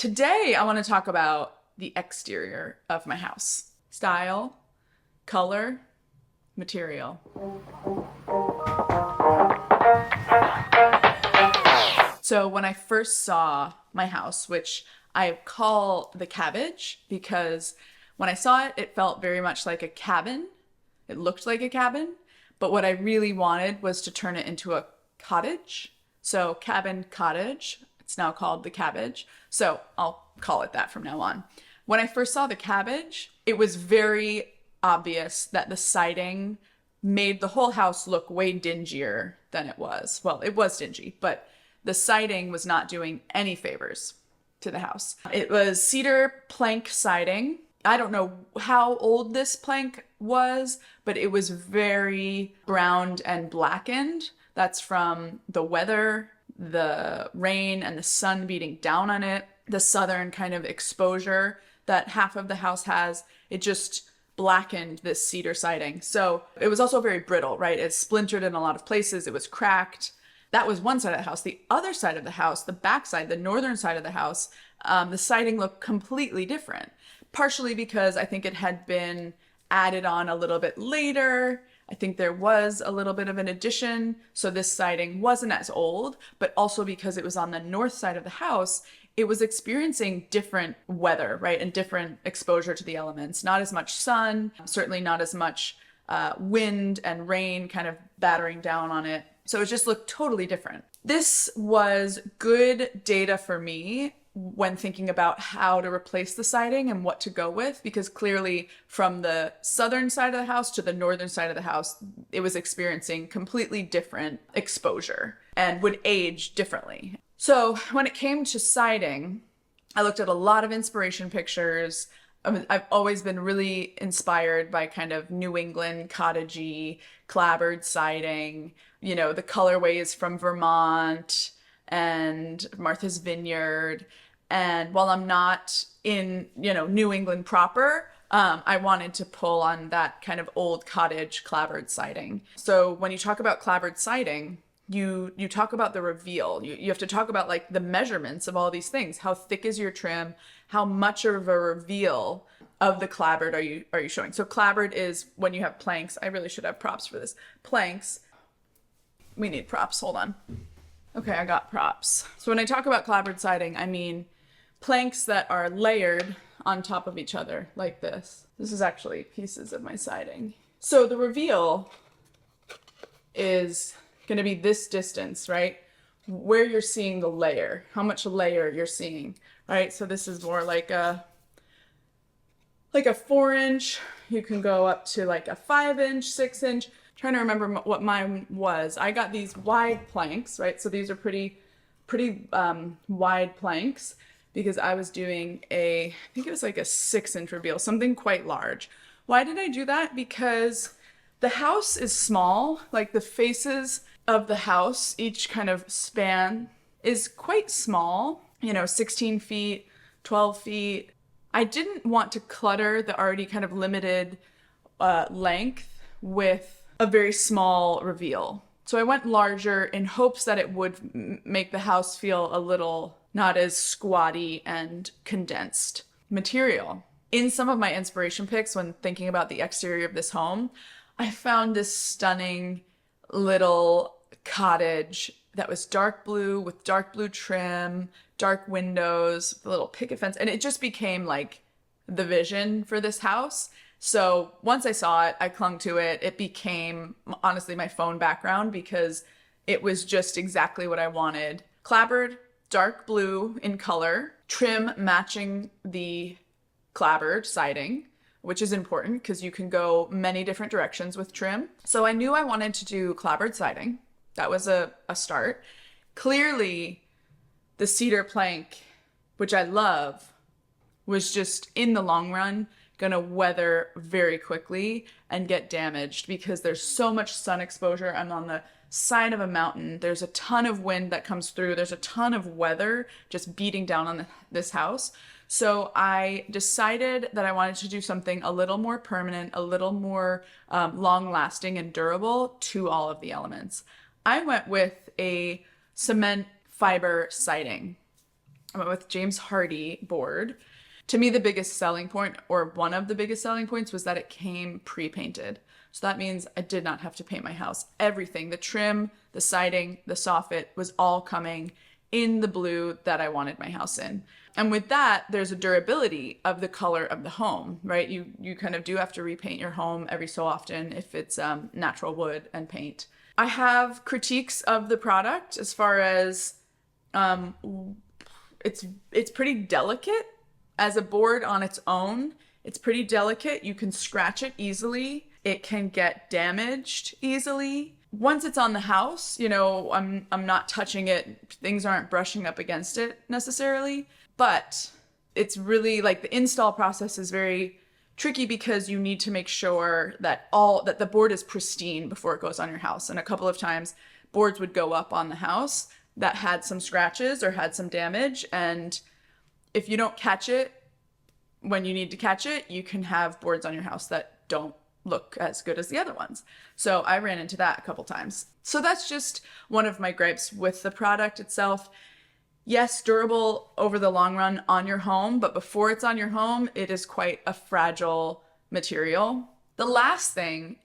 Today, I want to talk about the exterior of my house. Style, color, material. So when I first saw my house, which I call the Cabbage because when I saw it, it felt very much like a cabin. It looked like a cabin, but what I really wanted was to turn it into a cottage. So cabin cottage. It's now called the Cabbage. So I'll call it that from now on. When I first saw the Cabbage, it was very obvious that the siding made the whole house look way dingier than it was. Well, it was dingy, but the siding was not doing any favors to the house. It was cedar plank siding. I don't know how old this plank was, but it was very browned and blackened. That's from the weather, the rain, and the sun beating down on it. The southern kind of exposure that half of the house has, it just blackened this cedar siding. So it was also very brittle, right? It splintered in a lot of places. It was cracked. That was one side of the house. The other side of the house, the back side, the northern side of the house, the siding looked completely different. Partially because I think it had been added on a little bit later. I think there was a little bit of an addition, so this siding wasn't as old, but also because it was on the north side of the house, it was experiencing different weather, right? And different exposure to the elements. Not as much sun, certainly not as much wind and rain kind of battering down on it. So it just looked totally different. This was good data for me when thinking about how to replace the siding and what to go with, because clearly from the southern side of the house to the northern side of the house, it was experiencing completely different exposure and would age differently. So when it came to siding, I looked at a lot of inspiration pictures. I've always been really inspired by kind of New England cottagey clapboard siding. You know, the colorways from Vermont and Martha's Vineyard. And while I'm not in, New England proper, I wanted to pull on that kind of old cottage clapboard siding. So when you talk about clapboard siding, you talk about the reveal. You have to talk about like the measurements of all these things. How thick is your trim? How much of a reveal of the clapboard are you showing? So clapboard is when you have planks. I really should have props for this. Planks. We need props. Hold on. Okay, I got props. So when I talk about clapboard siding, I mean planks that are layered on top of each other like this. This is actually pieces of my siding. So the reveal is going to be this distance, right? Where you're seeing the layer, how much layer you're seeing, right? So this is more like a 4-inch. You can go up to like a 5-inch, 6-inch. Trying to remember what mine was. I got these wide planks, right? So these are pretty wide planks because I was doing I think it was like a 6-inch reveal, something quite large. Why did I do that? Because the house is small, like the faces of the house, each kind of span is quite small, 16 feet, 12 feet. I didn't want to clutter the already kind of limited length with a very small reveal. So I went larger in hopes that it would make the house feel a little not as squatty and condensed. Material. In some of my inspiration pics when thinking about the exterior of this home, I found this stunning little cottage that was dark blue with dark blue trim, dark windows, a little picket fence, and it just became like the vision for this house. So once I saw it, I clung to it. It became, honestly, my phone background because it was just exactly what I wanted. Clapboard, dark blue in color, trim matching the clapboard siding, which is important because you can go many different directions with trim. So I knew I wanted to do clapboard siding. That was a start. Clearly, the cedar plank, which I love, was just in the long run gonna weather very quickly and get damaged because there's so much sun exposure. I'm on the side of a mountain. There's a ton of wind that comes through. There's a ton of weather just beating down on this house. So I decided that I wanted to do something a little more permanent, a little more long-lasting and durable to all of the elements. I went with a cement fiber siding. I went with James Hardy board. To me, the biggest selling point, or one of the biggest selling points, was that it came pre-painted. So that means I did not have to paint my house. Everything, the trim, the siding, the soffit, was all coming in the blue that I wanted my house in. And with that, there's a durability of the color of the home, right? You kind of do have to repaint your home every so often if it's natural wood and paint. I have critiques of the product as far as it's pretty delicate as a board on its own. It's pretty delicate. You can scratch it easily. It can get damaged easily. Once it's on the house, you know, I'm not touching it. Things aren't brushing up against it necessarily, but it's really like the install process is very tricky because you need to make sure that the board is pristine before it goes on your house. And a couple of times boards would go up on the house that had some scratches or had some damage, and if you don't catch it when you need to catch it, you can have boards on your house that don't look as good as the other ones. So I ran into that a couple times. So that's just one of my gripes with the product itself. Yes, durable over the long run on your home, but before it's on your home, it is quite a fragile material. The last thing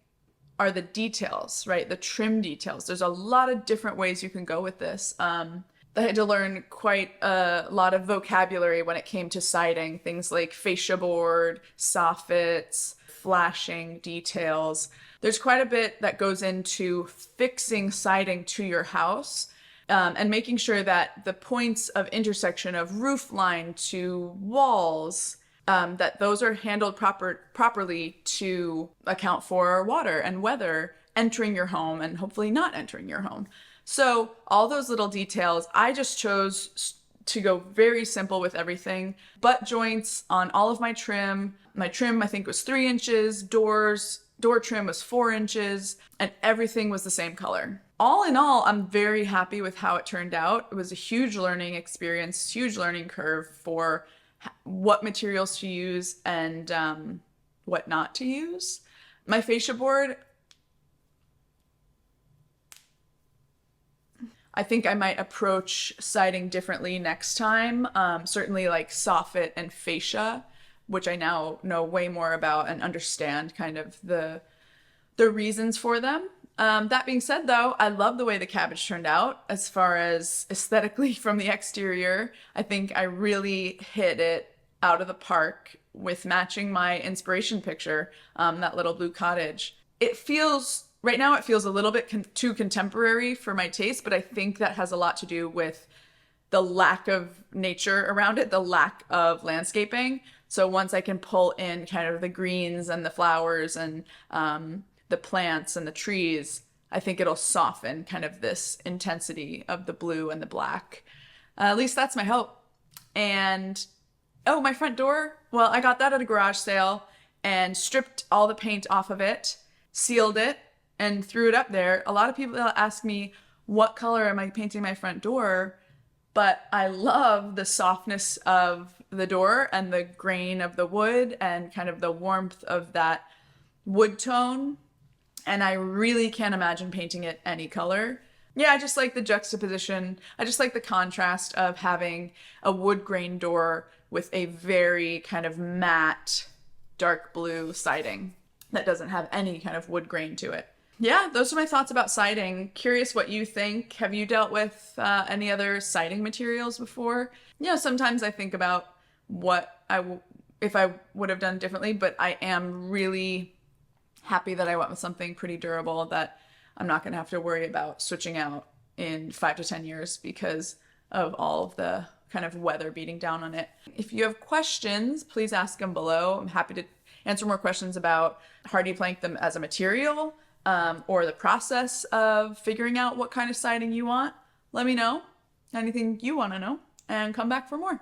are the details, right? The trim details. There's a lot of different ways you can go with this. I had to learn quite a lot of vocabulary when it came to siding, things like fascia board, soffits, flashing details. There's quite a bit that goes into fixing siding to your house, and making sure that the points of intersection of roof line to walls, that those are handled properly to account for water and weather entering your home and hopefully not entering your home. So all those little details, I just chose to go very simple with everything. Butt joints on all of my trim. My trim, I think, was 3 inches. Door trim was 4 inches, and everything was the same color. All in all, I'm very happy with how it turned out. It was a huge learning experience, huge learning curve for what materials to use and what not to use. My fascia board, I think I might approach siding differently next time. Certainly like soffit and fascia, which I now know way more about and understand kind of the reasons for them. That being said, though, I love the way the Cabbage turned out as far as aesthetically from the exterior. I think I really hit it out of the park with matching my inspiration picture, that little blue cottage. Right now it feels a little bit too contemporary for my taste, but I think that has a lot to do with the lack of nature around it, the lack of landscaping. So once I can pull in kind of the greens and the flowers and the plants and the trees, I think it'll soften kind of this intensity of the blue and the black. At least that's my hope. And, oh, my front door. Well, I got that at a garage sale and stripped all the paint off of it, sealed it, and threw it up there. A lot of people ask me, what color am I painting my front door? But I love the softness of the door and the grain of the wood and kind of the warmth of that wood tone. And I really can't imagine painting it any color. Yeah, I just like the juxtaposition. I just like the contrast of having a wood grain door with a very kind of matte, dark blue siding that doesn't have any kind of wood grain to it. Yeah, those are my thoughts about siding. Curious what you think. Have you dealt with any other siding materials before? You know, sometimes I think about what if I would have done differently, but I am really happy that I went with something pretty durable that I'm not going to have to worry about switching out in 5 to 10 years because of all of the kind of weather beating down on it. If you have questions, please ask them below. I'm happy to answer more questions about hardy plank them as a material, or the process of figuring out what kind of siding you want. Let me know anything you want to know and come back for more.